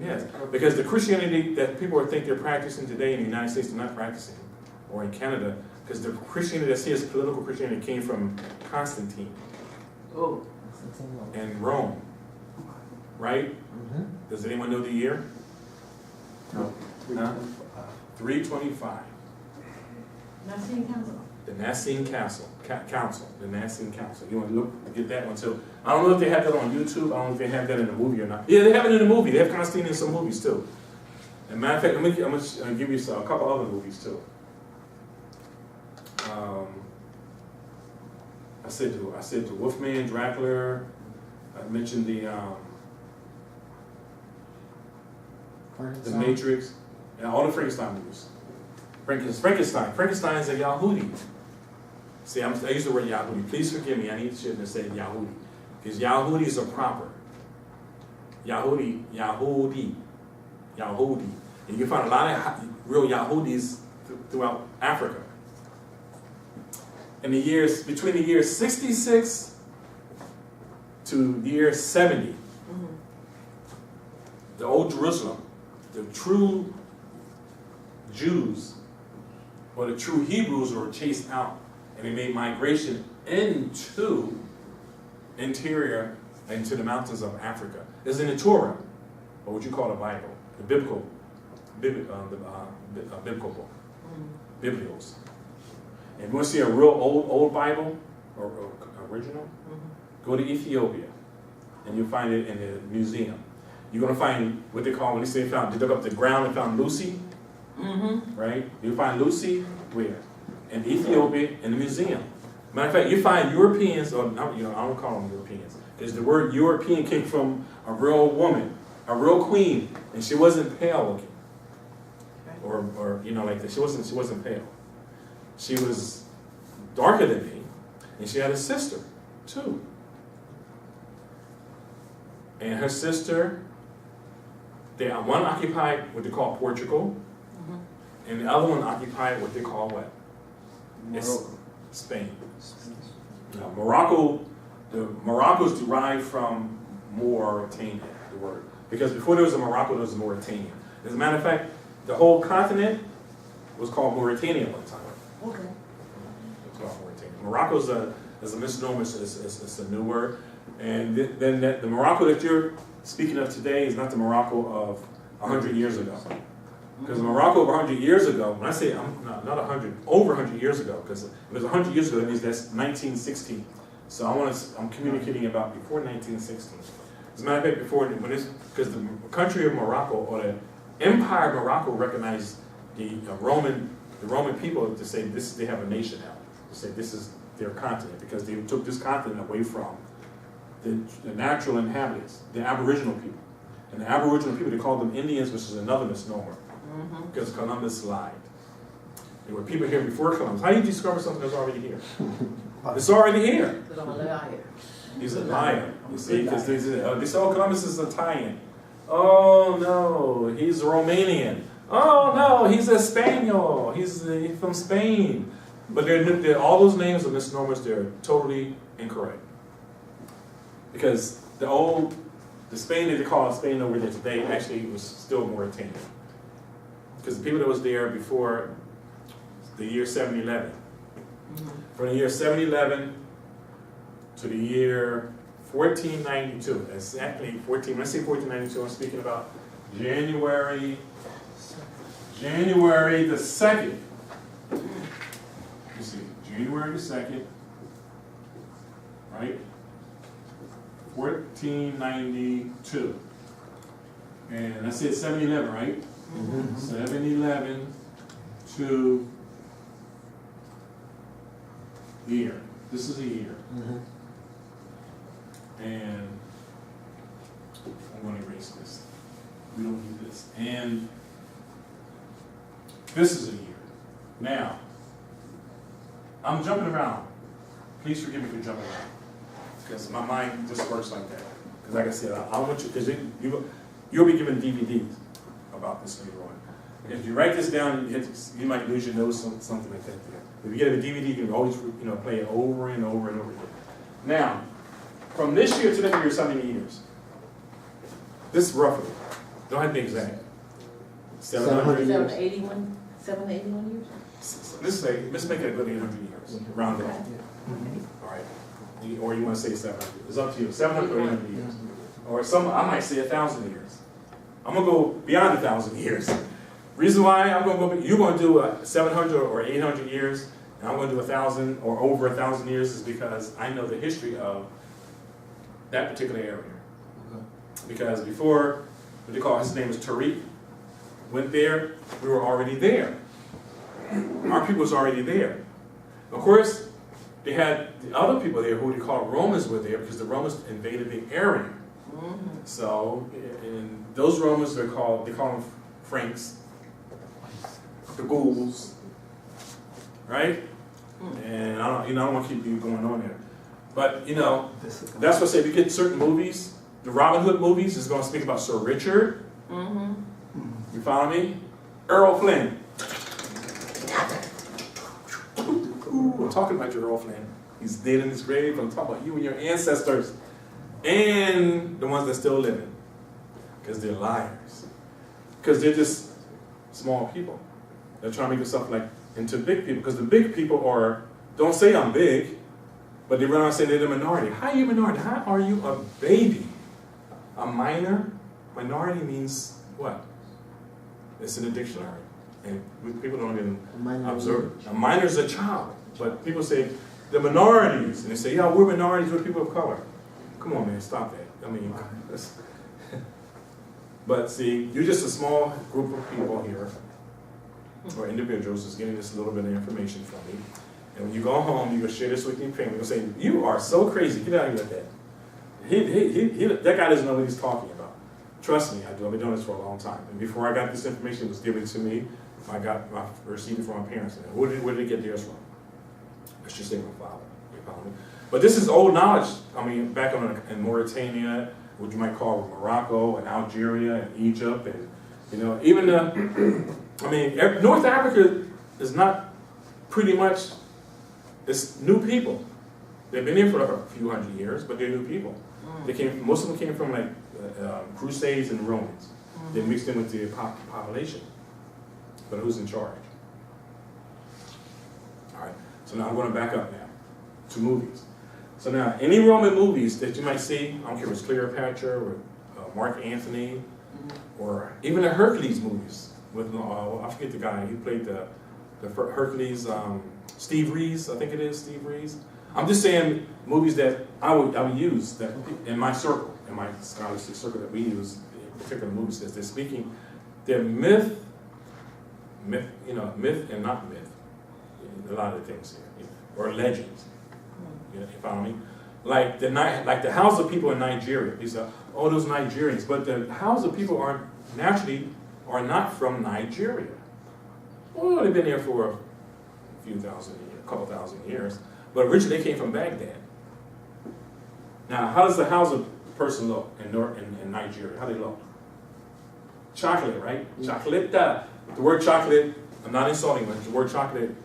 Yes, because the Christianity that people think they're practicing today in the United States, they're not practicing, or in Canada, because the Christianity that's here is political Christianity came from Constantine. Oh. And Rome, right? Mm-hmm. Does anyone know the year? No. 325. Nicene Council. The Nicene Council. The Nicene Council. You want to get that one too? I don't know if they have that on YouTube. I don't know if they have that in the movie or not. Yeah, they have it in the movie. They have Constantine in some movies too. And matter of fact, I'm going to give you a couple other movies too. I said the Wolfman, Dracula. I mentioned the Matrix, and all the Frankenstein movies. Frankenstein is a Yahudi. See, I use the word Yahudi. Please forgive me. I need to say Yahudi, because Yahudis are proper. Yahudi. And you can find a lot of real Yahudis throughout Africa. In the years between the year 66 to the year 70, the old Jerusalem, the true Jews or the true Hebrews were chased out, and they made migration into interior, into the mountains of Africa. It's in the Torah, or what you call the Bible, the biblical book, Biblios. And if you want to see a real old Bible, or original, go to Ethiopia, and you'll find it in the museum. You're going to find what they call, when they say they dug up the ground and found Lucy, right? You'll find Lucy where? In Ethiopia, in the museum. Matter of fact, you find Europeans, or I don't call them Europeans, because the word European came from a real woman, a real queen, and she wasn't pale looking, or like that. She wasn't pale. She was darker than me, and she had a sister, too. And her sister, one occupied what they call Portugal, and the other one occupied what they call what? Spain. Morocco is derived from Mauritania, the word. Because before there was a Morocco, there was a Mauritania. As a matter of fact, the whole continent was called Mauritania at one time. Okay. It's called Mauritania. Morocco is a misnomer, it's a new word. And then the Morocco that you're speaking of today is not the Morocco of 100 years ago. Because the Morocco of 100 years ago, when I say not 100, over 100 yeyears ago, because if it was 100 years ago, that means that's 1916. So I'm communicating about before 1916. As a matter of fact, because the country of Morocco, or the Empire of Morocco, recognized the Roman people to say they have a nation now. To say this is their continent, because they took this continent away from the natural inhabitants, the Aboriginal people. And the Aboriginal people, they called them Indians, which is another misnomer, because Columbus lied. There were people here before Columbus. How do you discover something that's already here? It's already here. He's a liar. You see, because they say, oh, Columbus is Italian. Oh, no, he's Romanian. Oh, no, he's a Spaniel. He's from Spain. But all those names are misnomers. They're totally incorrect. Because the Spain that they call Spain over there today actually was still Mauritania. Because the people that was there before the year 711, from the year 711 to the year 1492, exactly 14. When I say 1492, I'm speaking about January the 2nd. You see, January the 2nd, right? 1492. And I said 711, right? 711 to year. This is a year. And I'm going to erase this. We don't need this. And this is a year. Now, I'm jumping around. Please forgive me for jumping around, because my mind just works like that. Because like I said, I want you, because you'll be given DVDs about this later on. If you write this down, you might lose your nose, something like that there. If you get a DVD, you can always play it over and over and over again. Now, from this year to that year is how many years? This roughly. Don't have to be exact. 700 years. 781 years? Let's make it a good 800 years, round it off. All right. Or you want to say 700. It's up to you. 700 or 800 years. Or I might say 1,000 years. I'm going to go beyond 1,000 years. Reason why I'm going to go, you're going to do 700 or 800 years, and I'm going to do 1,000 or over 1,000 years is because I know the history of that particular area. Because before, what they call, his name was Tariq, went there, we were already there. Our people was already there. Of course, they had the other people there who they call Romans were there because the Romans invaded the area. So, and those Romans they call them Franks, the Gauls, right? And I don't want to keep you going on there. But that's what I say. We get certain movies. The Robin Hood movies is going to speak about Sir Richard. You follow me? Earl Flynn. I'm talking about your Earl Flynn. He's dead in his grave. I'm talking about you and your ancestors. And the ones that still living. Because they're liars. Because they're just small people. They're trying to make themselves like into big people. Because the big people don't say I'm big, but they run around saying they're the minority. How are you a minority? How are you a baby? A minor? Minority means what? It's in the dictionary. And people don't even observe it. A minor is a child. But people say the minorities. And they say, yeah, we're minorities, we're people of color. Come on, man, stop that. I mean, but see, you're just a small group of people here, or individuals, that's getting this little bit of information from me. And when you go home, you're going to share this with your family. You're going to say, you are so crazy. Get out of here with that. That guy doesn't know what he's talking about. Trust me, I do. I've been doing this for a long time. And before I got this information, it was given to me. I received it from my parents. And where did they get theirs from? Let's just say my father. You follow me? But this is old knowledge. I mean, back in Mauritania, what you might call Morocco and Algeria and Egypt, and even North Africa is not pretty much. It's new people. They've been here for a few hundred years, but they're new people. Most of them came from like Crusades and Romans. They mixed in with the population. But who's in charge? All right. So now I'm going to back up now to movies. So now, any Roman movies that you might see, I don't care if it's Cleopatra or Mark Antony, or even the Hercules movies with I forget the guy. He played the Hercules. Steve Reeves, I think it is Steve Reeves. I'm just saying movies that I would use that in my circle, in my scholarship circle that we use particular movies that they're myth and not myth. A lot of the things here, or legends. You follow me? Like the Hausa people in Nigeria. These are those Nigerians, but the Hausa people are not from Nigeria. Well, they've been there for a couple thousand years, but originally they came from Baghdad. Now, how does the Hausa person look in Nigeria? How do they look? Chocolate, right? Chocolate. The word chocolate, I'm not insulting, but the word chocolate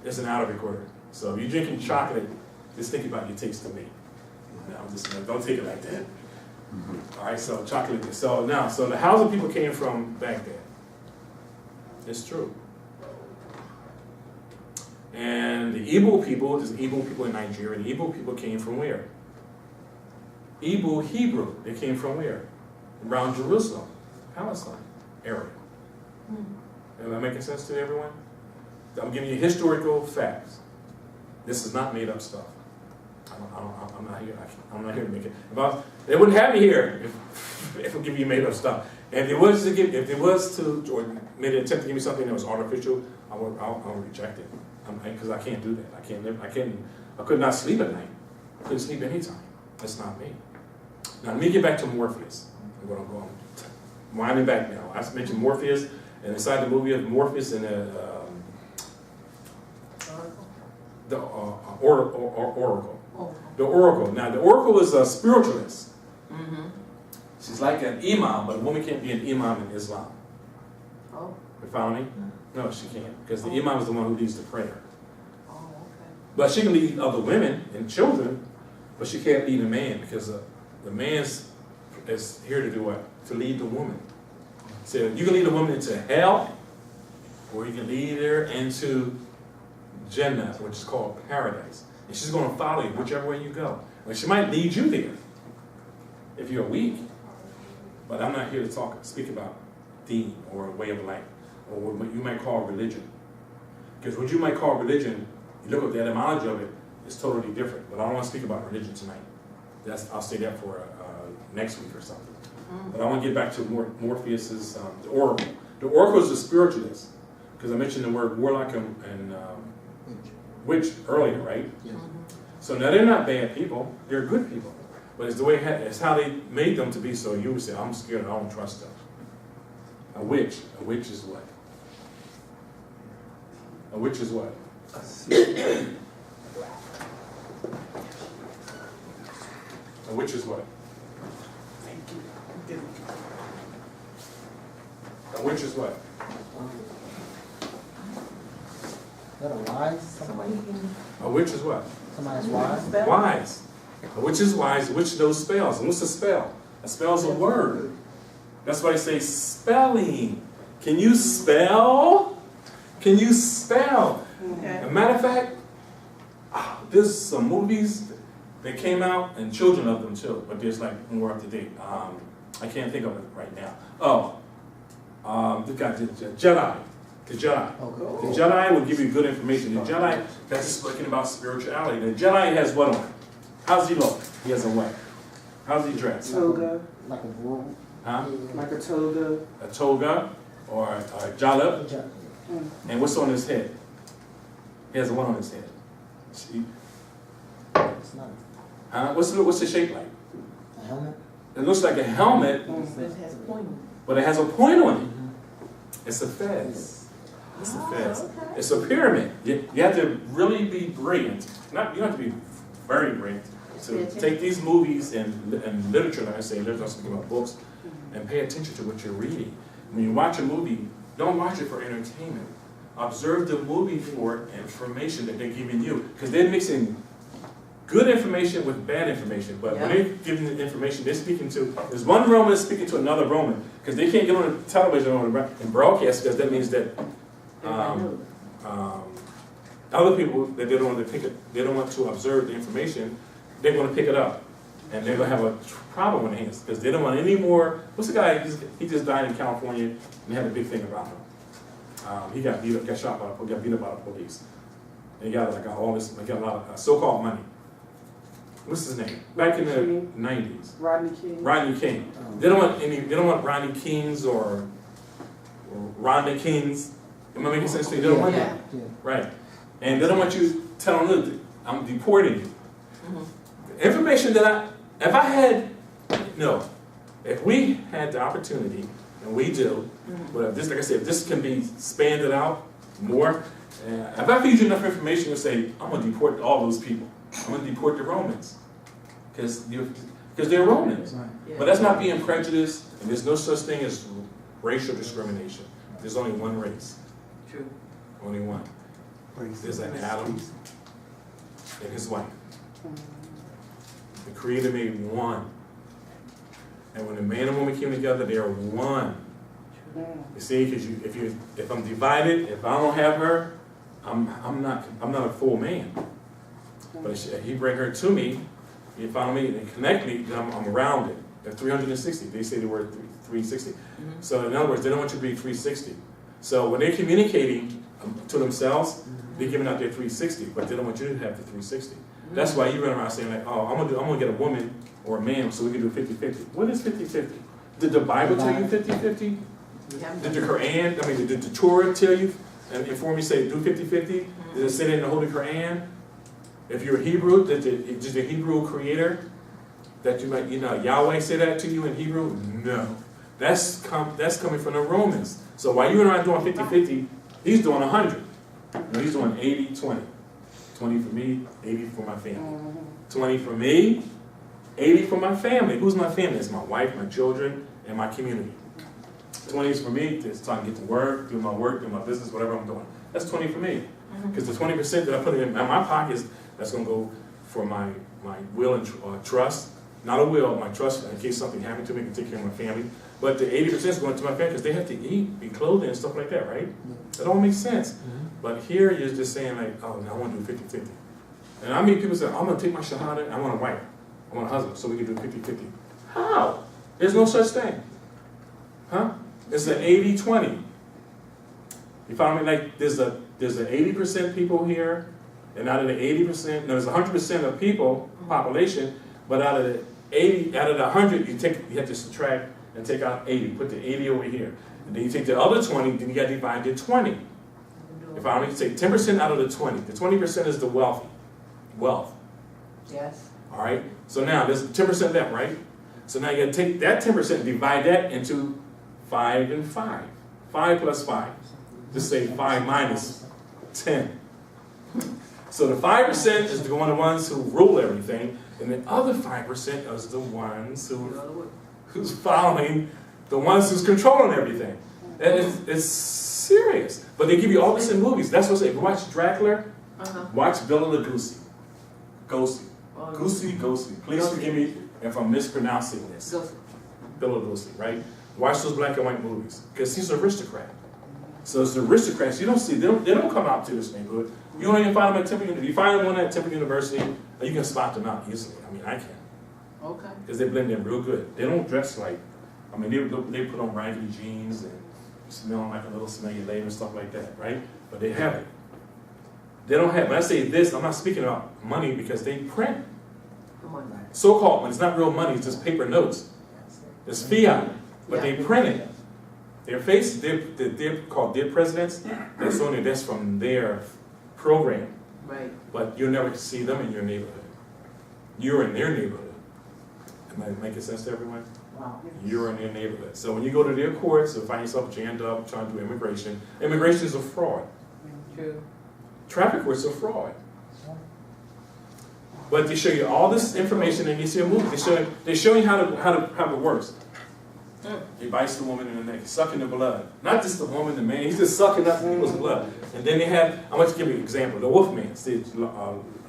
is an Arabic word. So if you're drinking chocolate, just think about your taste to me. No, don't take it like that. All right, so chocolate. So the Hausa people came from Baghdad. It's true. And the Igbo people, there's Igbo people in Nigeria. The Igbo people came from where? Igbo Hebrew. They came from where? Around Jerusalem, Palestine area. Am I making sense to everyone? I'm giving you historical facts. This is not made up stuff. I'm not here to make it. They wouldn't have me here if I give you made up stuff. And if it was to or made an attempt to give me something that was artificial, I'll reject it. Because I can't do that. I could not sleep at night. I couldn't sleep anytime. That's not me. Now let me get back to Morpheus. I'm going to go winding back now. I mentioned Morpheus, and inside the movie of Morpheus and the Oracle. The Oracle. Now the Oracle is a spiritualist. She's like an imam, but a woman can't be an imam in Islam. You follow me? No, she can't, because the imam is the one who leads the prayer. But she can lead other women and children, but she can't lead a man, because the man is here to do what? To lead the woman. So you can lead a woman into hell, or you can lead her into Jannah, which is called paradise. And she's going to follow you whichever way you go. Well, she might lead you there if you're weak. But I'm not here to speak about deen or a way of life, or what you might call religion. Because what you might call religion, you look at the etymology of it, it's totally different. But I don't want to speak about religion tonight. I'll say that for next week or something. But I want to get back to Morpheus's the oracle. The oracle is the spiritualist, because I mentioned the word warlock and witch earlier, right? Yes. So now they're not bad people; they're good people. But it's the way it's how they made them to be. So you would say, "I'm scared. I don't trust them." A witch is what? A witch is what? A witch is what? A witch is what? Is that a wise? Somebody can. A witch is what? Somebody's wise? Spell? Wise. A witch is wise. A witch knows spells. And what's a spell? A spell is a word. That's why I say spelling. Can you spell? Can you spell? Okay. As a matter of fact, there's some movies that came out, and children of them too, but there's like more up to date. I can't think of it right now. The Jedi. The Jedi. Okay. The Jedi will give you good information. The Jedi, that's speaking about spirituality. The Jedi has what on? How's he look? He has a what? How's he dressed? Toga, Like a room? Huh? like a toga. A toga or a jalab. Mm. And what's on his head? He has a what on his head? See? It's not Huh? What's the shape like? a helmet? It looks like a helmet, It has a point on but it has a point on it. It's a fez. It's a fez. okay. It's a pyramid. You have to really be brilliant. You don't have to be very brilliant to take these movies and literature, like I say, literature, I'm speaking about books, and pay attention to what you're reading. When you watch a movie, don't watch it for entertainment. Observe the movie for information that they're giving you, because they're mixing good information with bad information. But when they're giving the information, they're speaking to, there's one Roman speaking to another Roman, because they can't get on the television and broadcast, because that means that other people that they don't want to pick it, they don't want to observe the information, they're going to pick it up, and they're going to have a problem with hands, because they don't want any more. What's the guy? He just died in California, and they had a big thing about him. He got beat up, got shot by got beat up by the police, and he got like all this, he got a lot of so-called money. What's his name? Back in the '90s. Rodney King. Rodney King. They don't want any. They don't want Rodney Kings or Rodney Kings. Am I making sense to you? They don't want that. Yeah. Right. And they don't want you telling them, I'm deporting you. The information that if we had the opportunity, and we do, but if this, like I said, if this can be expanded out more, if I feed you enough information, you'll say, I'm going to deport all those people. I'm going to deport the Romans. Because they're Romans. Right. But that's not being prejudiced, and there's no such thing as racial discrimination. There's only one race. True. Only one. There's an Adam and his wife. The Creator made one. And when the man and woman came together, they are one. You see, because if I'm divided, if I don't have her, I'm not a full man. But if he bring her to me, he found me and connect me, then I'm around it. At 360, they say the word 360. So in other words, they don't want you to be 360. So when they're communicating to themselves, they're giving out their 360, but they don't want you to have the 360. That's why you run around saying like, oh, I'm gonna get a woman or a man so we can do 50-50. What is 50-50? Did the Bible tell you 50-50? Did the Quran, did the Torah tell you and inform you, say do 50-50? Did it say that in the Holy Quran? If you're a Hebrew, did the Hebrew creator, that you might, Yahweh say that to you in Hebrew? No. That's coming from the Romans. So while you're around doing 50-50, he's doing 100. He's doing 80-20. 20 for me, 80 for my family. 20 for me, 80 for my family. Who's my family? It's my wife, my children, and my community. 20 is for me, it's time to get to work, do my business, whatever I'm doing. That's 20 for me. Because the 20% that I put in my pockets, that's going to go for my will and trust. Not a will, my trust, in case something happened to me, I can take care of my family. But the 80% is going to my family because they have to eat, be clothed, and stuff like that, right? That all makes sense. But here you're just saying like, oh, no, I want to do 50-50. And I mean, people say, I'm going to take my shahada and I want a wife. I want a husband, so we can do 50-50. How? There's no such thing. Huh? It's an 80-20. You follow me? Like, there's an 80% people here, and out of the 80%, no, there's 100% of people, population, but out of the 80, out of the 100, you have to subtract and take out 80. Put the 80 over here. And then you take the other 20, then you got to divide the 20. If I only take 10% out of the 20, the 20% is the wealthy. Wealth. Yes. All right? So now there's 10% left, right? So now you got to take that 10% and divide that into 5 and 5. 5 plus 5. Just say 5 minus 10. So the 5% is the ones who rule everything, and the other 5% is the ones who's following, the ones who's controlling everything. And it's serious. But they give you all this in movies. That's what I say. If you watch Dracula, watch Bela Lugosi. Goosey. Please forgive me if I'm mispronouncing this. Bela Lugosi, right? Watch those black and white movies. Because he's an aristocrat. So it's the aristocrats. You don't see, they don't come out to this neighborhood. You don't even find them at Temple University. If you find one at Temple University, you can spot them out easily. I mean, I can. Okay. Because they blend in real good. They don't dress like, I mean, they put on raggedy jeans and smell like a little smelly labor and stuff like that, right? But they have it. They don't have, when I say this, I'm not speaking about money because they print. So-called money. It's not real money, it's just paper notes. It's fiat, but they print it. Their face, they're called dead presidents. That's only that's from their program. Right. But you'll never see them in your neighborhood. You're in their neighborhood. Am I making sense to everyone? Wow. You're in their neighborhood. So when you go to their courts, you'll find yourself jammed up trying to do immigration. Immigration is a fraud. True. Traffic courts are fraud. But they show you all this information and you see a movie. They show you how it works. He bites the woman in the neck, sucking the blood. Not just the woman, the man, he's just sucking up people's blood. And then they have, I'm going to give you an example, the Wolfman. See,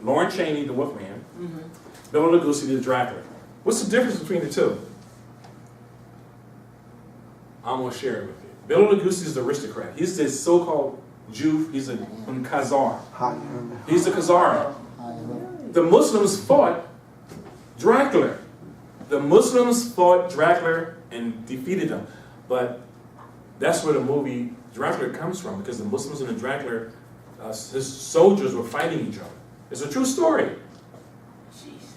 Lauren Chaney, the Wolfman, Bela Lugosi, the Dracula. What's the difference between the two? I'm going to share it with you. Bela Lugosi is the aristocrat. He's this so-called Jew, he's a Khazar. He's a Khazar. The Muslims fought Dracula. The Muslims fought Dracula and defeated him. But that's where the movie Dracula comes from, because the Muslims and the Dracula, his soldiers were fighting each other. It's a true story.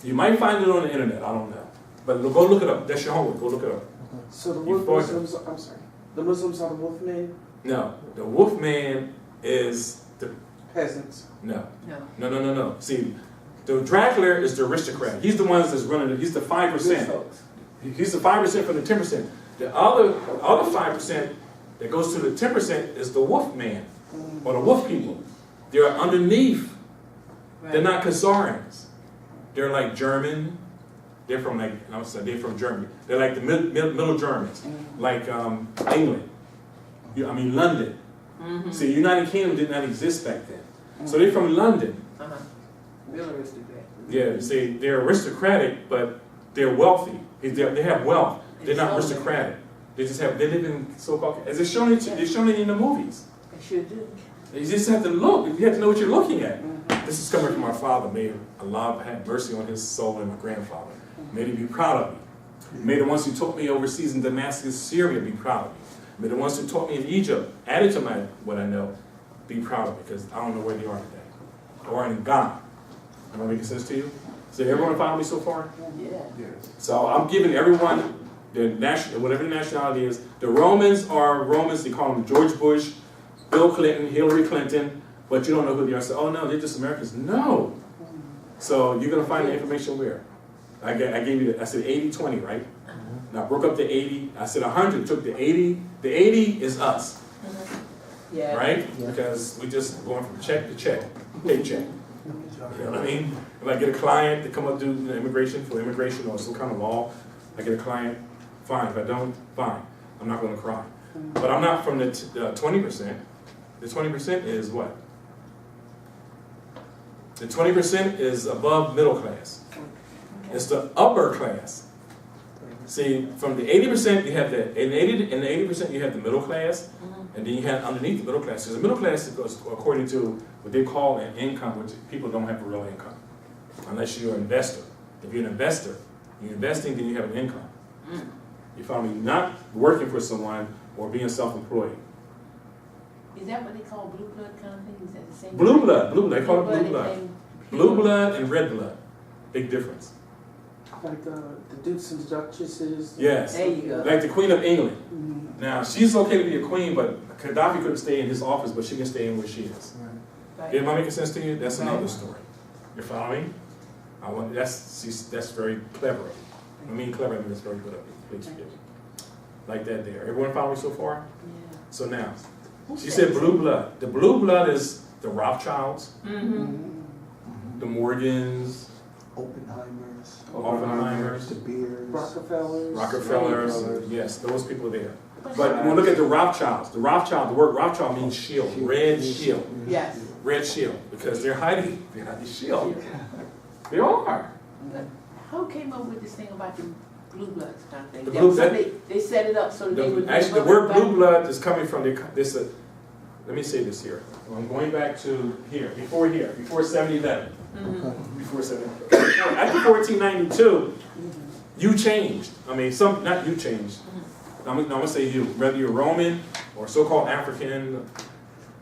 You might find it on the internet, I don't know. But go look it up. That's your homework, go look it up. So the Muslims, I'm sorry, the Muslims are the Wolfman? No, the Wolfman is the Peasants. No. See, the Dracula is the aristocrat. He's the one that's running. He's the 5%. He's the 5% from the 10%. The other 5% that goes to the 10% is the wolf man, or the wolf people. They're underneath. Right. They're not Khazarians. They're like German. They're from they're from Germany. They're like the middle Germans, like England. London. See, United Kingdom did not exist back then. So they're from London. Real aristocrat. Yeah, see, they're aristocratic, but they're wealthy. They have wealth. They're not aristocratic. They live in so-called, as they're showing it in the movies. They sure do. You just have to look. You have to know what you're looking at. This is coming from my father. May Allah have mercy on his soul, and my grandfather. May he be proud of me. May the ones who taught me overseas in Damascus, Syria, be proud of me. May the ones who taught me in Egypt, added to what I know, be proud of me, because I don't know where they are today. Or in Ghana. Am I making sense to you? So everyone follow me so far? Yeah. Yes. So I'm giving everyone whatever the nationality is. The Romans are Romans. They call them George Bush, Bill Clinton, Hillary Clinton, but you don't know who they are. So, oh no, they're just Americans. No. So you're going to find the information where? I gave you, I said 80-20, right? Now I broke up the 80. I said 100, took the 80. The 80 is us. Yeah. Right? Yeah. Because we just going from check to check, paycheck. You know what I mean? If I get a client to come up do immigration or some kind of law, I get a client, fine. If I don't, fine. I'm not going to cry. But I'm not from the 20%. The 20% is what? The 20% is above middle class. It's the upper class. See, from the 80% you have the, in the 80% you have the middle class, and then you have underneath the middle class. Because the middle class goes according to what they call an income, which people don't have a real income, unless you're an investor. If you're an investor, you're investing, then you have an income. You follow me? Not working for someone or being self-employed. Is that what they call blue blood kind of thing? Is that the same? Blue blood, they call it blue and blood. then Blue blood and red blood, big difference. Like the Dukes and Duchesses. Yes, There you go. like the Queen of England. Mhm. Now, she's okay to be a queen, but Gaddafi couldn't stay in his office, but she can stay in where she is. Right. Am I making sense to you? That's another Right. story. You follow me? That's very clever. I mean clever, I mean it's very good of you. Please forgive me. Like that there. Everyone follow me so far? Yeah. So now, Who she said said blue blood. The blue blood is the Rothschilds, Mm-hmm. the Morgans, Oppenheimers, Oppenheimers, De Beers, Rockefellers, yes, those people there. But when we look at the Rothschilds, the word Rothschild means shield, red shield, Yes. red shield, because they're hiding behind the shield. They are. Who came up with this thing about the blue bloods kind of thing? The blue- They set it up so that they would. Actually, the word blue blood is coming from this. Let me say this here. I'm going back to here, before 1711. Mhm. Before 1711. After 1492, you changed. I mean, not you changed. I'm gonna say you. Whether you're Roman or so-called African,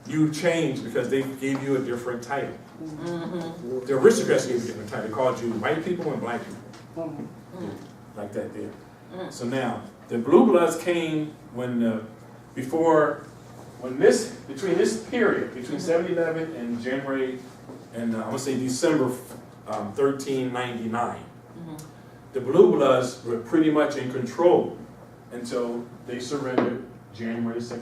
you changed because they gave you a different title. Mhm. The aristocrats gave you a different title. They called you white people and black people. Mhm. Like that there. So now, the blue bloods came between this period, between 1711 and January, and I'm gonna say December 1399. The blue bloods were pretty much in control until they surrendered January 2nd.